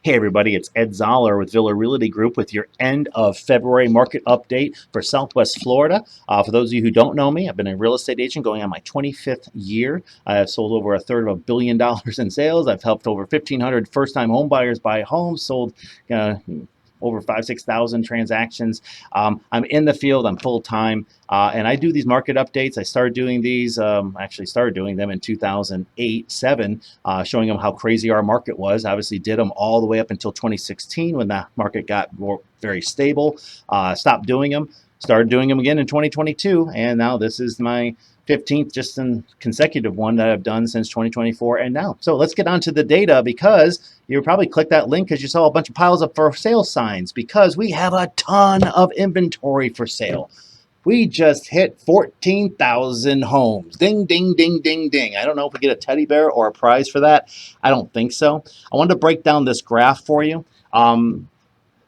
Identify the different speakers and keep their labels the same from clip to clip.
Speaker 1: Hey everybody, it's Ed Zoller with Realty Group with your end of February market update for Southwest Florida. For those of you who don't know me, I've been a real estate agent going on my 25th year. I have sold over $1/3 billion in sales. I've helped over 1,500 first-time home buyers buy homes, sold over 6,000 transactions. I'm in the field, I'm full-time, and I do these market updates. I started doing these, actually started doing them in 2008-7, showing them how crazy our market was. Obviously did them all the way up until 2016 when the market got very stable. Stopped doing them, started doing them again in 2022, and now this is my 15th just in consecutive one that I've done since 2024 and now. So let's get on to the data, because you probably clicked that link because you saw a bunch of piles of for sale signs, because we have a ton of inventory for sale. We just hit 14,000 homes. Ding, ding, ding, ding, ding. I don't know if we get a teddy bear or a prize for that. I don't think so. I wanted to break down this graph for you.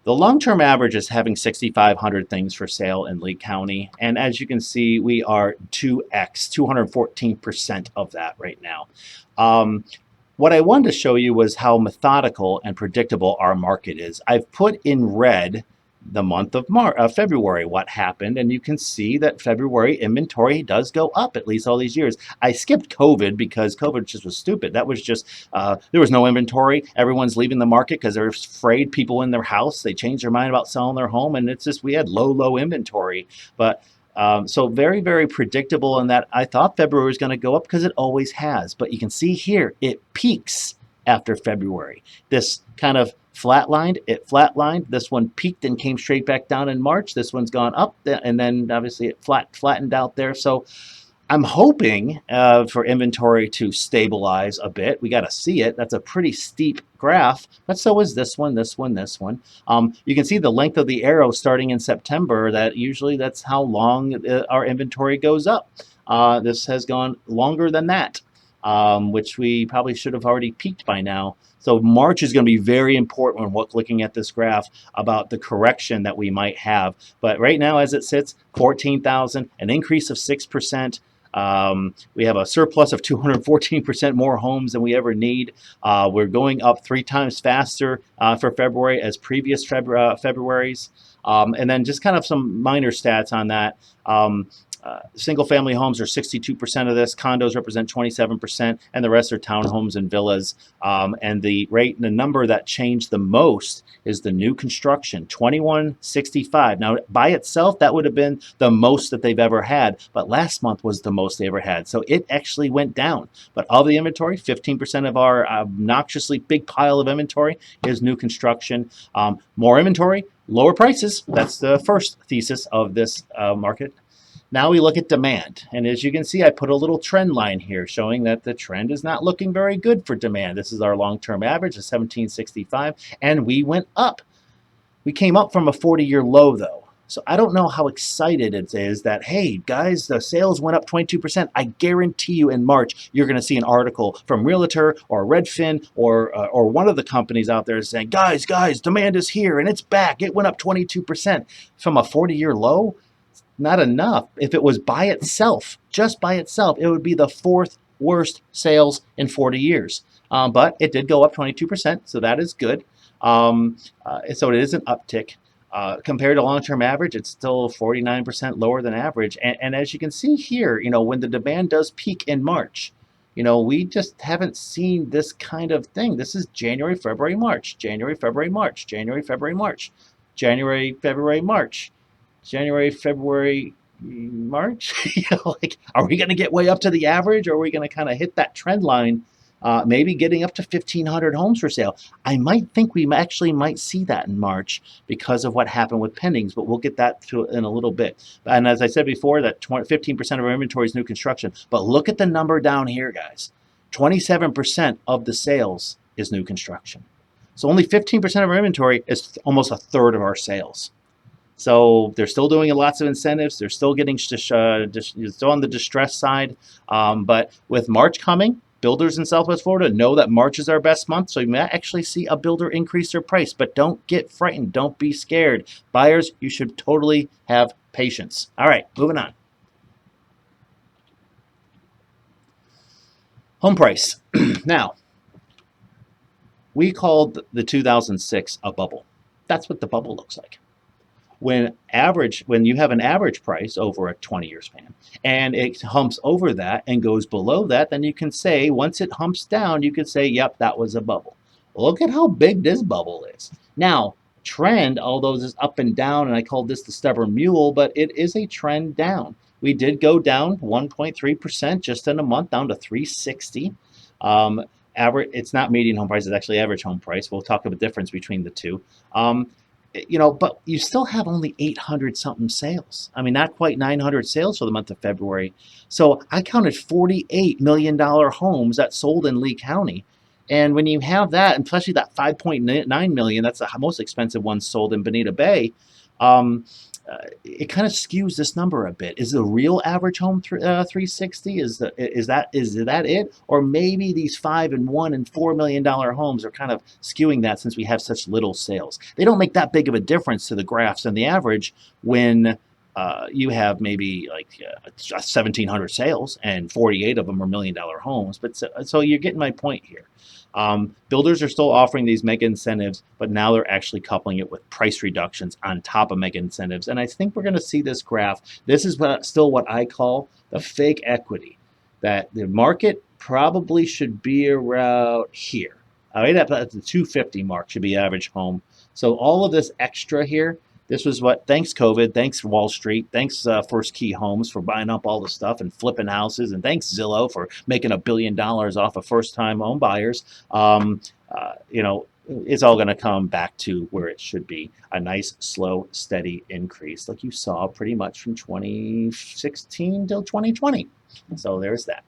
Speaker 1: The long-term average is having 6,500 things for sale in Lee County. And as you can see, we are 2x, 214% of that right now. What I wanted to show you was how methodical and predictable our market is. I've put in red the month of February, what happened, and you can see that February inventory does go up, at least all these years. I skipped COVID because COVID just was stupid. That was just, there was no inventory. Everyone's leaving the market because they're afraid people in their house, they changed their mind about selling their home, and it's just, we had low inventory. But so very, very predictable in that I thought February was going to go up because it always has. But you can see here, it peaks after February. This kind of flatlined, it flatlined. This one peaked and came straight back down in March. This one's gone up, and then obviously it flattened out there. So I'm hoping for inventory to stabilize a bit. We got to see it. That's a pretty steep graph, but so is this one, this one, this one. You can see the length of the arrow starting in September. That usually that's how long our inventory goes up. This has gone longer than that, which we probably should have already peaked by now. So March is going to be very important when looking at this graph about the correction that we might have. But right now, as it sits, 14,000, an increase of 6%. We have a surplus of 214% more homes than we ever need. We're going up 3 times faster for February as previous Februaries. And then just kind of some minor stats on that. Single-family homes are 62% of this. Condos represent 27%, and the rest are townhomes and villas. And the number that changed the most is the new construction, 2165. Now, by itself, that would have been the most that they've ever had, but last month was the most they ever had. So it actually went down. But all the inventory, 15% of our obnoxiously big pile of inventory is new construction. More inventory, lower prices. That's the first thesis of this market. Now we look at demand, and as you can see, I put a little trend line here showing that the trend is not looking very good for demand. This is our long-term average of 1765, and we went up. We came up from a 40-year low, though. So I don't know how excited it is that, hey, guys, the sales went up 22%. I guarantee you in March, you're going to see an article from Realtor or Redfin or one of the companies out there saying, guys, demand is here, and it's back. It went up 22% from a 40-year low. Not enough. If it was by itself, just by itself, it would be the 4th worst sales in 40 years. But it did go up 22%, so that is good. So it is an uptick. Compared to long-term average, it's still 49% lower than average. And as you can see here, when the demand does peak in March, we just haven't seen this kind of thing. This is January, February, March, January, February, March, January, February, March, January, February, March. January, February, March. Like, are we going to get way up to the average, or are we going to kind of hit that trend line, maybe getting up to 1,500 homes for sale? I might think we actually might see that in March because of what happened with pendings, but we'll get that to in a little bit. And as I said before, that 15% of our inventory is new construction. But look at the number down here, guys. 27% of the sales is new construction. So only 15% of our inventory is almost a third of our sales. So they're still doing lots of incentives. They're still getting still on the distress side. But with March coming, builders in Southwest Florida know that March is our best month. So you may actually see a builder increase their price. But don't get frightened. Don't be scared. Buyers, you should totally have patience. All right, moving on. Home price. Now, We called the 2006 a bubble. That's what the bubble looks like. When you have an average price over a 20-year span and it humps over that and goes below that, then you can say, once it humps down, you could say, yep, that was a bubble. Look at how big this bubble is. Now, trend, although this is up and down, and I called this the stubborn mule, but it is a trend down. We did go down 1.3% just in a month, down to 360. Average, it's not median home price, it's actually average home price. We'll talk about the difference between the two. But you still have only 800 something sales. I mean, not quite 900 sales for the month of February. So I counted $48 million homes that sold in Lee County. And when you have that, and especially that 5.9 million, that's the most expensive one sold in Bonita Bay. It kind of skews this number a bit. Is the real average home 360? Is that it? Or maybe these $5 and $1 and $4 million homes are kind of skewing that since we have such little sales. They don't make that big of a difference to the graphs and the average when you have maybe like 1,700 sales and 48 of them are $1 million homes. But so you're getting my point here. Builders are still offering these mega incentives, but now they're actually coupling it with price reductions on top of mega incentives. And I think we're going to see this graph. This is still what I call the fake equity, that the market probably should be around here. All right, at the 250 mark should be average home. So all of this extra here, this was what, thanks COVID, thanks Wall Street, thanks First Key Homes for buying up all the stuff and flipping houses, and thanks Zillow for making $1 billion off of first-time home buyers. It's all going to come back to where it should be, a nice, slow, steady increase like you saw pretty much from 2016 till 2020. So there's that.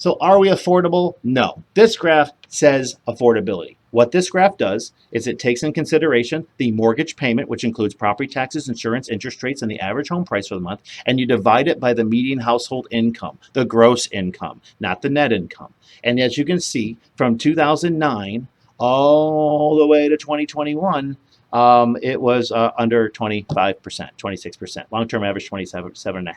Speaker 1: So are we affordable? No. This graph says affordability. What this graph does is it takes in consideration the mortgage payment, which includes property taxes, insurance, interest rates, and the average home price for the month, and you divide it by the median household income, the gross income, not the net income. And as you can see, from 2009 all the way to 2021, it was under 25%, 26%. Long-term average 27.5%.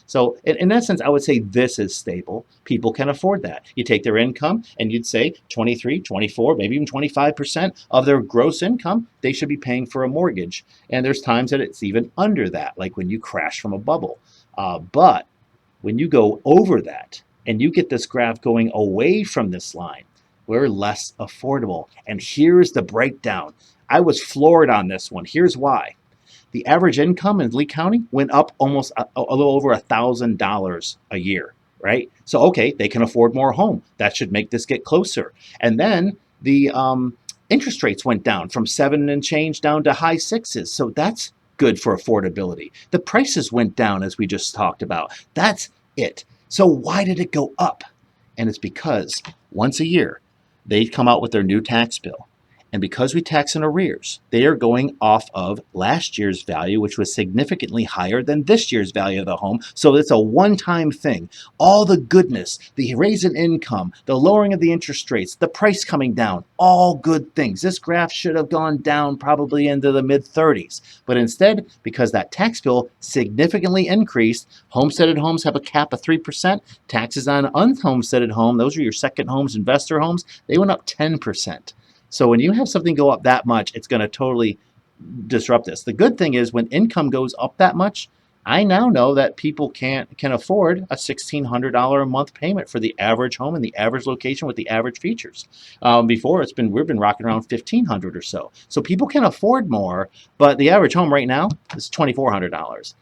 Speaker 1: So in essence, I would say this is stable. People can afford that. You take their income and you'd say 23, 24, maybe even 25% of their gross income, they should be paying for a mortgage. And there's times that it's even under that, like when you crash from a bubble. But when you go over that and you get this graph going away from this line, we're less affordable. And here's the breakdown. I was floored on this one. Here's why. The average income in Lee County went up almost a little over $1,000 a year, right? So, okay, they can afford more home. That should make this get closer. And then the interest rates went down from 7 and change down to high 6s. So that's good for affordability. The prices went down, as we just talked about. That's it. So why did it go up? And it's because once a year, they come out with their new tax bill. And because we tax in arrears, they are going off of last year's value, which was significantly higher than this year's value of the home. So it's a one-time thing. All the goodness, the raise in income, the lowering of the interest rates, the price coming down, all good things. This graph should have gone down probably into the mid-30s. But instead, because that tax bill significantly increased, homesteaded homes have a cap of 3%. Taxes on unhomesteaded home, those are your second homes, investor homes, they went up 10%. So when you have something go up that much, it's going to totally disrupt this. The good thing is when income goes up that much, I now know that people can afford a $1,600 a month payment for the average home in the average location with the average features. Before we've been rocking around $1,500 or so. So people can afford more, but the average home right now is $2,400.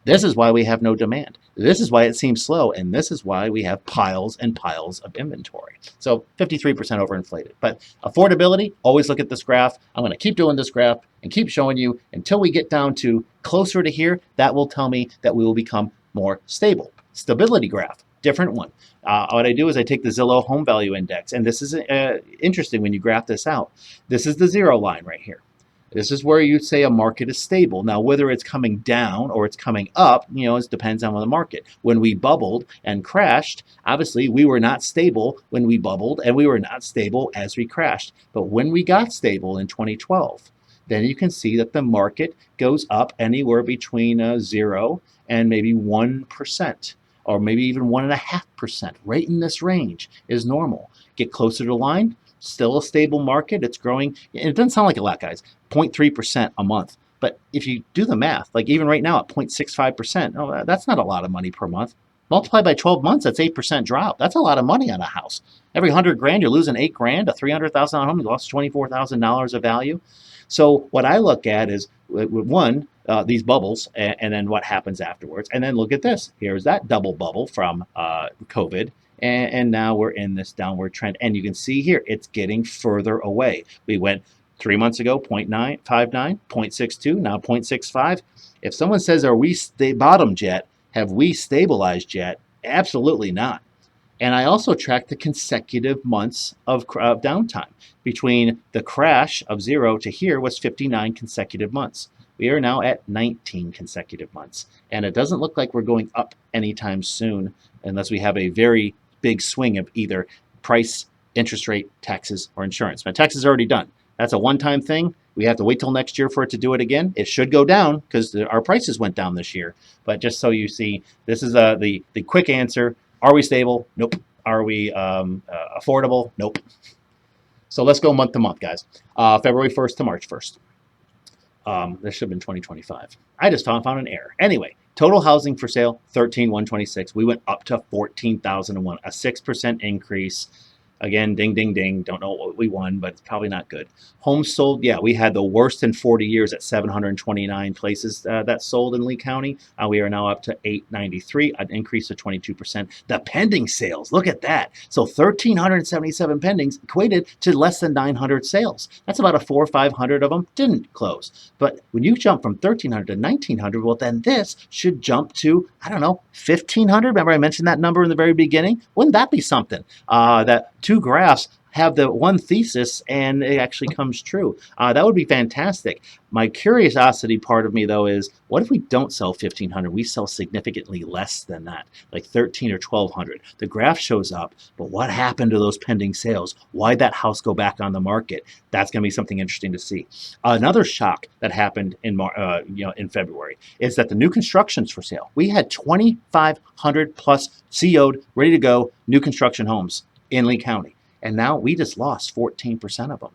Speaker 1: This is why we have no demand. This is why it seems slow, and this is why we have piles and piles of inventory. So 53% overinflated. But affordability, always look at this graph. I'm going to keep doing this graph and keep showing you until we get down to closer to here. That will tell me that we will become more stable. Stability graph, different one. What I do is I take the Zillow Home Value Index, and this is interesting when you graph this out. This is the zero line right here. This is where you say a market is stable. Now, whether it's coming down or it's coming up, it depends on the market. When we bubbled and crashed, obviously we were not stable when we bubbled, and we were not stable as we crashed. But when we got stable in 2012, then you can see that the market goes up anywhere between 0 and maybe 1%, or maybe even 1.5%. Right in this range is normal. Get closer to the line, Still a stable market. It's growing. It doesn't sound like a lot, guys. 0.3% a month. But if you do the math, like even right now at 0.65%, oh, that's not a lot of money per month. Multiply by 12 months, that's 8% drop. That's a lot of money on a house. Every 100 grand, you're losing 8 grand. A $300,000 home, you lost $24,000 of value. So what I look at is one, these bubbles, and then what happens afterwards. And then look at this. Here's that double bubble from COVID. And now we're in this downward trend. And you can see here, it's getting further away. We went 3 months ago, 0.59, 0.62, now 0.65. If someone says, are we bottomed yet? Have we stabilized yet? Absolutely not. And I also track the consecutive months of downtime. Between the crash of 0 to here was 59 consecutive months. We are now at 19 consecutive months. And it doesn't look like we're going up anytime soon unless we have a very big swing of either price, interest rate, taxes, or insurance. My taxes are already done. That's a one-time thing. We have to wait till next year for it to do it again. It should go down because our prices went down this year. But just so you see, this is the quick answer. Are we stable? Nope. Are we affordable? Nope. So let's go month to month, guys. February 1st to March 1st. This should have been 2025. I just found an error. Anyway, total housing for sale, 13,126. We went up to 14,001, a 6% increase. Again, ding, ding, ding. Don't know what we won, but it's probably not good. Homes sold, yeah, we had the worst in 40 years at 729 places that sold in Lee County. We are now up to 893, an increase of 22%. The pending sales, look at that. So 1,377 pendings equated to less than 900 sales. That's about a 400 or 500 of them didn't close. But when you jump from 1,300 to 1,900, well, then this should jump to, I don't know, 1,500. Remember I mentioned that number in the very beginning? Wouldn't that be something? That two graphs have the one thesis and it actually comes true. That would be fantastic. My curiosity part of me, though, is what if we don't sell 1,500? We sell significantly less than that, like 1,300 or 1,200. The graph shows up, but what happened to those pending sales? Why'd that house go back on the market? That's going to be something interesting to see. Another shock that happened in in February is that the new constructions for sale. We had 2,500 plus CO'd, ready to go, new construction homes in Lee County. And now we just lost 14% of them.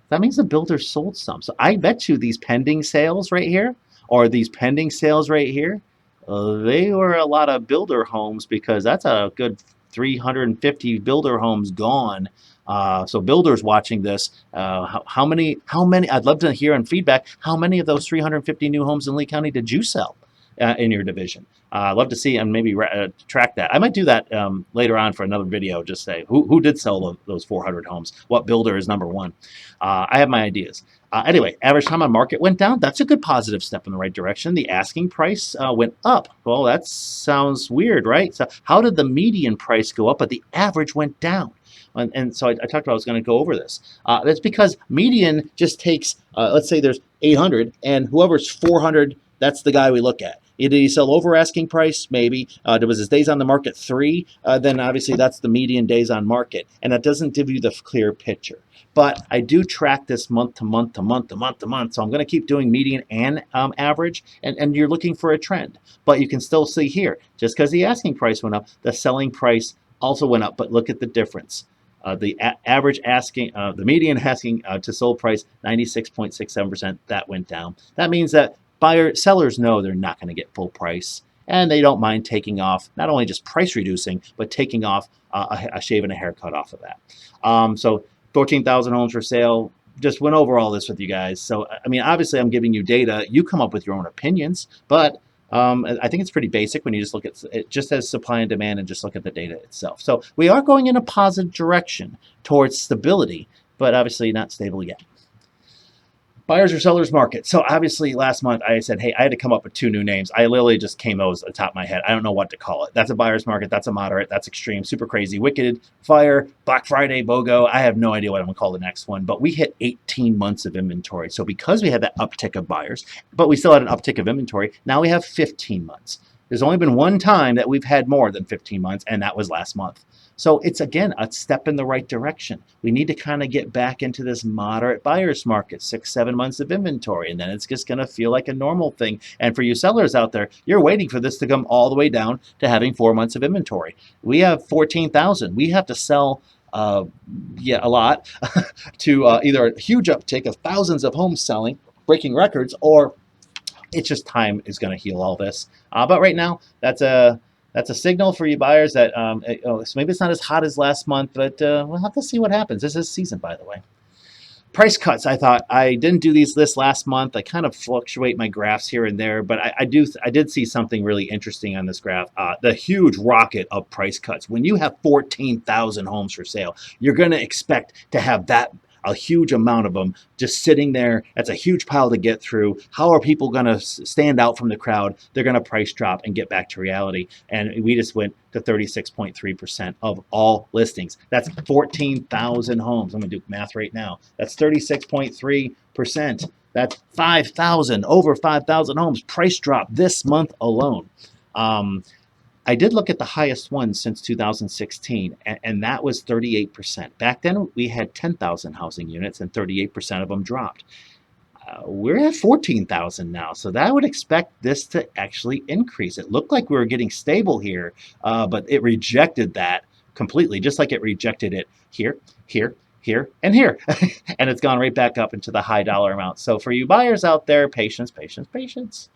Speaker 1: That means the builders sold some. So I bet you these pending sales right here, or these pending sales right here, they were a lot of builder homes because that's a good 350 builder homes gone. So builders watching this, how many, I'd love to hear on feedback, how many of those 350 new homes in Lee County did you sell in your division? I'd love to see and maybe track that. I might do that later on for another video. Just say who did sell those 400 homes? What builder is number one? I have my ideas. Anyway, average time on market went down. That's a good positive step in the right direction. The asking price went up. Well, that sounds weird, right? So how did the median price go up, but the average went down? And so I talked about I was going to go over this. That's because median just takes, let's say there's 800, and whoever's 400, that's the guy we look at. Did he sell over asking price? Maybe. Was his days on the market 3? Then obviously that's the median days on market. And that doesn't give you the clear picture. But I do track this month to month to month to month to month. So I'm going to keep doing median and average. And you're looking for a trend. But you can still see here, just because the asking price went up, the selling price also went up. But look at the difference. The average asking, the median asking to sold price, 96.67%, that went down. That means that sellers know they're not going to get full price, and they don't mind taking off, not only just price reducing, but taking off a shave and a haircut off of that. So 14,000 homes for sale. Just went over all this with you guys. So, I mean, obviously I'm giving you data. You come up with your own opinions, but I think it's pretty basic when you just look at it just as supply and demand and just look at the data itself. So we are going in a positive direction towards stability, but obviously not stable yet. Buyers or sellers market. So obviously last month I said, hey, I had to come up with 2 new names. I literally just came those at the top of my head. I don't know what to call it. That's a buyer's market. That's a moderate. That's extreme. Super crazy. Wicked. Fire. Black Friday. BOGO. I have no idea what I'm going to call the next one. But we hit 18 months of inventory. So because we had that uptick of buyers, but we still had an uptick of inventory, now we have 15 months. There's only been one time that we've had more than 15 months, and that was last month. So it's, again, a step in the right direction. We need to kind of get back into this moderate buyer's market, 6-7 months of inventory, and then it's just going to feel like a normal thing. And for you sellers out there, you're waiting for this to come all the way down to having 4 months of inventory. We have 14,000. We have to sell yeah, a lot, to either a huge uptick of thousands of homes selling, breaking records, or it's just time is going to heal all this. But right now, that's a signal for you buyers that so maybe it's not as hot as last month, but we'll have to see what happens. This is season, by the way. Price cuts. I thought I didn't do these lists last month. I kind of fluctuate my graphs here and there, but I did see something really interesting on this graph. The huge rocket of price cuts. When you have 14,000 homes for sale, you're going to expect to have that a huge amount of them just sitting there. That's a huge pile to get through. How are people going to stand out from the crowd? They're going to price drop and get back to reality. And we just went to 36.3% of all listings. That's 14,000 homes. I'm going to do math right now. That's 36.3%. That's 5,000, over 5,000 homes price drop this month alone. I did look at the highest one since 2016, and that was 38%. Back then, we had 10,000 housing units, and 38% of them dropped. We're at 14,000 now, so that would expect this to actually increase. It looked like we were getting stable here, but it rejected that completely, just like it rejected it here, here, here, and here. And it's gone right back up into the high dollar amount. So for you buyers out there, patience, patience, patience.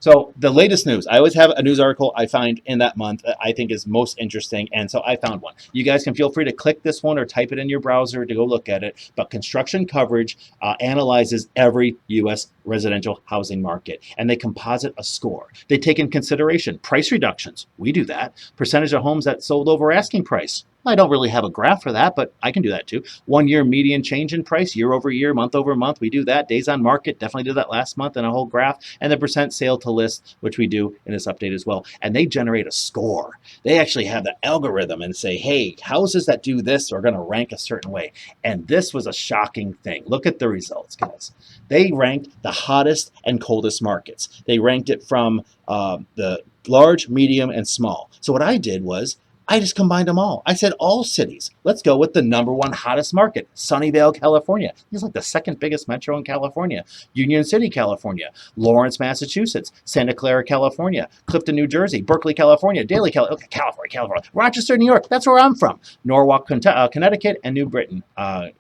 Speaker 1: So the latest news, I always have a news article I find in that month that I think is most interesting. And so I found one. You guys can feel free to click this one or type it in your browser to go look at it. But Construction Coverage analyzes every U.S. residential housing market, and they composite a score. They take in consideration price reductions. We do that. Percentage of homes that sold over asking price. I don't really have a graph for that, but I can do that too. 1 year median change in price, year over year, month over month. We do that. Days on market, definitely did that last month in a whole graph. And the percent sale to list, which we do in this update as well. And they generate a score. They actually have the algorithm and say, hey, houses that do this are going to rank a certain way. And this was a shocking thing. Look at the results, guys. They ranked the hottest and coldest markets. They ranked it from the large, medium, and small. So what I did was I just combined them all. I said all cities. Let's go with the #1 hottest market, Sunnyvale, California. It's like the second biggest metro in California. Union City, California. Lawrence, Massachusetts. Santa Clara, California. Clifton, New Jersey. Berkeley, California. Daly, California. Rochester, New York. That's where I'm from. Norwalk, Connecticut, and New Britain,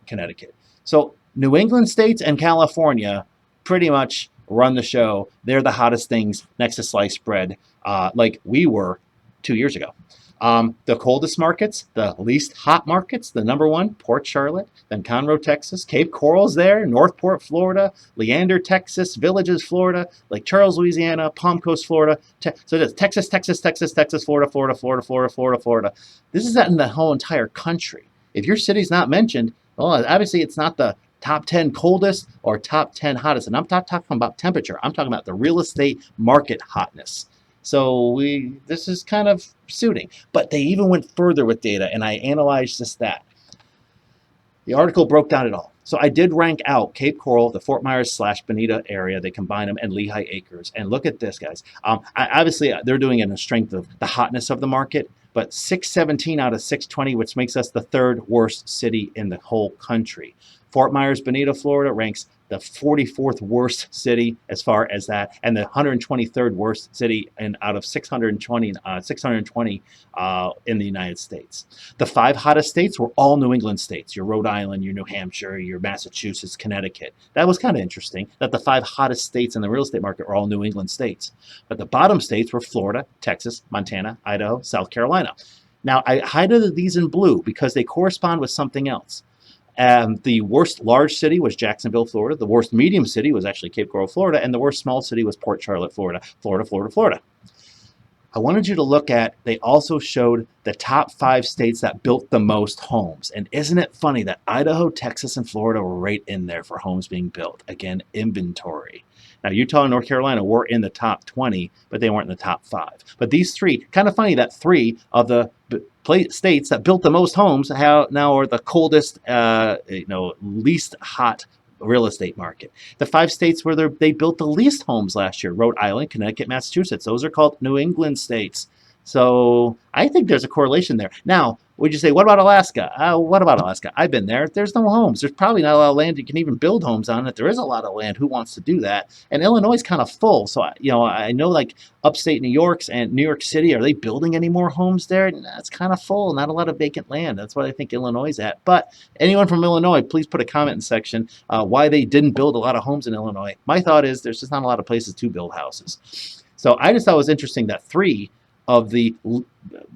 Speaker 1: Connecticut. So New England states and California pretty much run the show. They're the hottest things next to sliced bread, like we were 2 years ago. The coldest markets, the least hot markets, the #1, Port Charlotte, then Conroe, Texas, Cape Coral's there, Northport, Florida, Leander, Texas, Villages, Florida, Lake Charles, Louisiana, Palm Coast, Florida. So it's Texas, Florida, Florida. This is in the whole entire country. If your city's not mentioned, well, obviously it's not the top 10 coldest or top 10 hottest. And I'm not talking about temperature. I'm talking about the real estate market hotness. So this is kind of suiting. But they even went further with data, and I analyzed just that. The article broke down it all. So I did rank out Cape Coral, the Fort Myers/Bonita area. They combine them, and Lehigh Acres. And look at this, guys. Obviously, they're doing it in the strength of the hotness of the market, but 617 out of 620, which makes us the 3rd worst city in the whole country. Fort Myers, Bonita, Florida ranks the 44th worst city as far as that, and the 123rd worst city out of 620 in the United States. The 5 hottest states were all New England states, your Rhode Island, your New Hampshire, your Massachusetts, Connecticut. That was kind of interesting that the 5 hottest states in the real estate market were all New England states. But the bottom states were Florida, Texas, Montana, Idaho, South Carolina. Now, I highlighted these in blue because they correspond with something else. The worst large city was Jacksonville, Florida. The worst medium city was actually Cape Coral, Florida. And the worst small city was Port Charlotte, Florida. Florida. I wanted you to look at, they also showed the top 5 states that built the most homes. And isn't it funny that Idaho, Texas, and Florida were right in there for homes being built? Again, inventory. Now, Utah and North Carolina were in the top 20, but they weren't in the top 5. But these 3, kind of funny that 3 of the states that built the most homes now are the coldest, least hot real estate market. The 5 states where they built the least homes last year, Rhode Island, Connecticut, Massachusetts, those are called New England states. So I think there's a correlation there. Now, Would you say, what about Alaska? What about Alaska? I've been there. There's no homes. There's probably not a lot of land you can even build homes on. If there is a lot of land, who wants to do that? And Illinois is kind of full. So, I know like upstate New York's and New York City, are they building any more homes there? That's kind of full. Not a lot of vacant land. That's what I think Illinois is at. But anyone from Illinois, please put a comment in section why they didn't build a lot of homes in Illinois. My thought is there's just not a lot of places to build houses. So I just thought it was interesting that 3 of the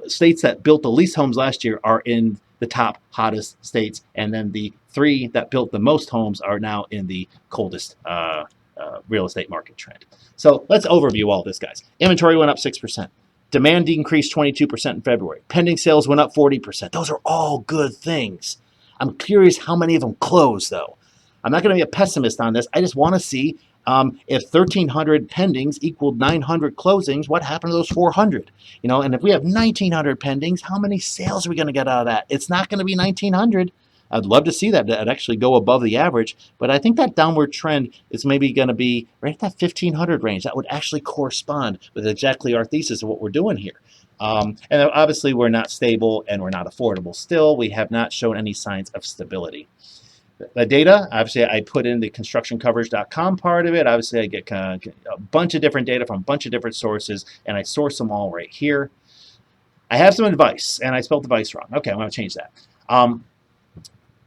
Speaker 1: states that built the least homes last year are in the top hottest states, and then the 3 that built the most homes are now in the coldest real estate market trend. So let's overview all this, guys. Inventory went up 6%. Demand increased 22% in February. Pending sales went up 40%. Those are all good things. I'm curious how many of them closed, though. I'm not going to be a pessimist on this. I just want to see if 1,300 pendings equaled 900 closings, what happened to those 400? And if we have 1,900 pendings, how many sales are we going to get out of that? It's not going to be 1,900. I'd love to see that actually go above the average, but I think that downward trend is maybe going to be right at that 1,500 range. That would actually correspond with exactly our thesis of what we're doing here. And obviously, we're not stable and we're not affordable. Still, we have not shown any signs of stability. The data, obviously, I put in the constructioncoverage.com part of it. Obviously, I get a bunch of different data from a bunch of different sources, and I source them all right here. I have some advice, and I spelled advice wrong. Okay, I'm going to change that.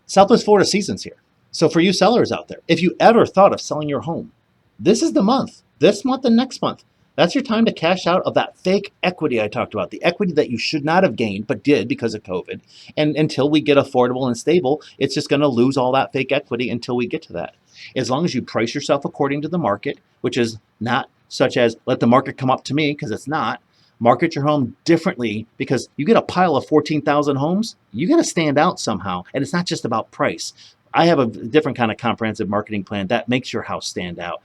Speaker 1: Southwest Florida season's here. So for you sellers out there, if you ever thought of selling your home, this is the month. This month and next month. That's your time to cash out of that fake equity I talked about, the equity that you should not have gained but did because of COVID. And until we get affordable and stable, it's just going to lose all that fake equity until we get to that. As long as you price yourself according to the market, which is not such as let the market come up to me, because it's not. Market your home differently, because you get a pile of 14,000 homes, you got to stand out somehow. And it's not just about price. I have a different kind of comprehensive marketing plan that makes your house stand out.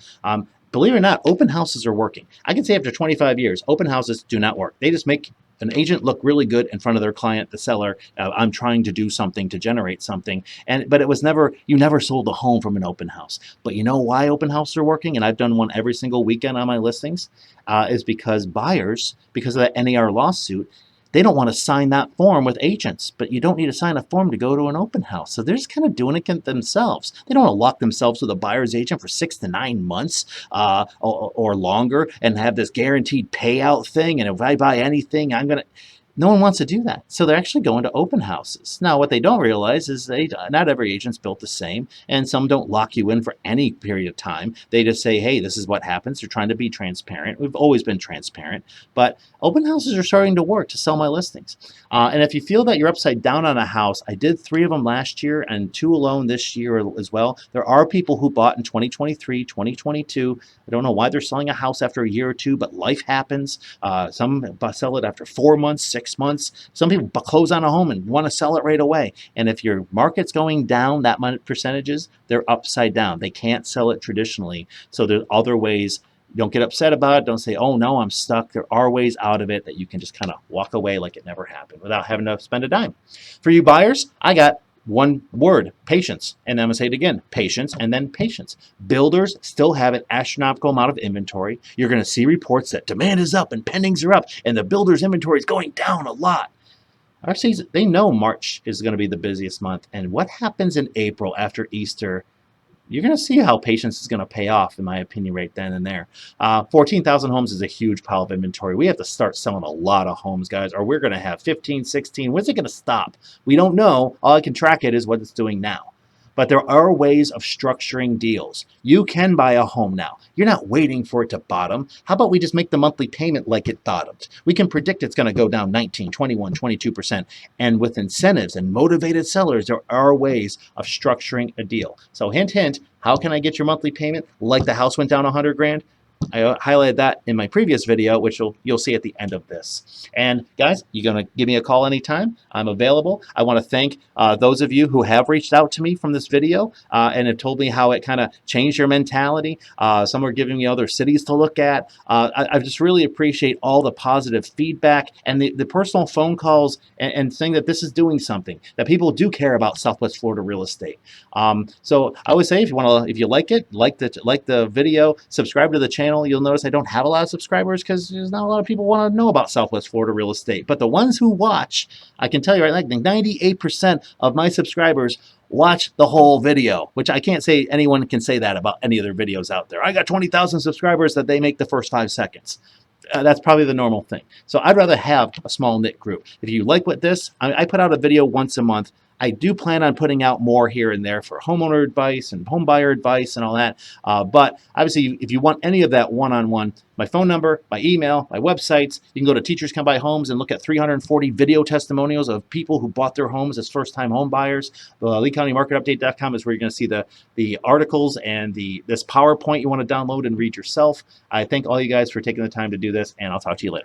Speaker 1: Believe it or not, open houses are working. I can say after 25 years, open houses do not work. They just make an agent look really good in front of their client, the seller. I'm trying to do something to generate something. But it was you never sold a home from an open house. But you know why open houses are working? And I've done one every single weekend on my listings, is because buyers, because of that NAR lawsuit, they don't want to sign that form with agents, but you don't need to sign a form to go to an open house. So they're just kind of doing it themselves. They don't want to lock themselves with a buyer's agent for 6 to 9 months or longer and have this guaranteed payout thing. And if I buy anything, no one wants to do that. So they're actually going to open houses. Now, what they don't realize is not every agent's built the same, and some don't lock you in for any period of time. They just say, hey, this is what happens. They're trying to be transparent. We've always been transparent. But open houses are starting to work to sell my listings. And if you feel that you're upside down on a house, I did 3 of them last year and 2 alone this year as well. There are people who bought in 2023, 2022. I don't know why they're selling a house after a year or 2, but life happens. Some sell it after 4 months, 6 months. Some people close on a home and want to sell it right away. And if your market's going down that much percentages, they're upside down. They can't sell it traditionally. So there's other ways. Don't get upset about it. Don't say, oh no, I'm stuck. There are ways out of it that you can just kind of walk away like it never happened without having to spend a dime. For you buyers, I got one word: patience. And I'm going to say it again: patience, and then patience. Builders still have an astronomical amount of inventory. You're going to see reports that demand is up and pendings are up and the builder's inventory is going down a lot. Our season, they know March is going to be the busiest month. And what happens in April after Easter, you're going to see how patience is going to pay off, in my opinion, right then and there. 14,000 homes is a huge pile of inventory. We have to start selling a lot of homes, guys, or we're going to have 15, 16. When's it going to stop? We don't know. All I can track it is what it's doing now. But there are ways of structuring deals. You can buy a home now. You're not waiting for it to bottom. How about we just make the monthly payment like it bottomed? We can predict it's going to go down 19, 21, 22%. And with incentives and motivated sellers, there are ways of structuring a deal. So hint, hint, how can I get your monthly payment like the house went down 100 grand? I highlighted that in my previous video, which you'll see at the end of this. And guys, you're going to give me a call anytime. I'm available. I want to thank those of you who have reached out to me from this video and have told me how it kind of changed your mentality. Some are giving me other cities to look at. I just really appreciate all the positive feedback and the personal phone calls and saying that this is doing something, that people do care about Southwest Florida real estate. So I would say if you like it, like the video, subscribe to the channel. channel, you'll notice I don't have a lot of subscribers because there's not a lot of people want to know about Southwest Florida real estate. But the ones who watch, I can tell you right now, like 98% of my subscribers watch the whole video, which I can't say anyone can say that about any of their videos out there. I got 20,000 subscribers that they make the first 5 seconds. That's probably the normal thing. So I'd rather have a small knit group. If you like what I put out a video once a month. I do plan on putting out more here and there for homeowner advice and home buyer advice and all that. But obviously, if you want any of that one-on-one, my phone number, my email, my websites, you can go to Teachers Come Buy Homes and look at 340 video testimonials of people who bought their homes as first-time home buyers. The LeeCountyMarketUpdate.com is where you're going to see the articles and this PowerPoint you want to download and read yourself. I thank all you guys for taking the time to do this, and I'll talk to you later.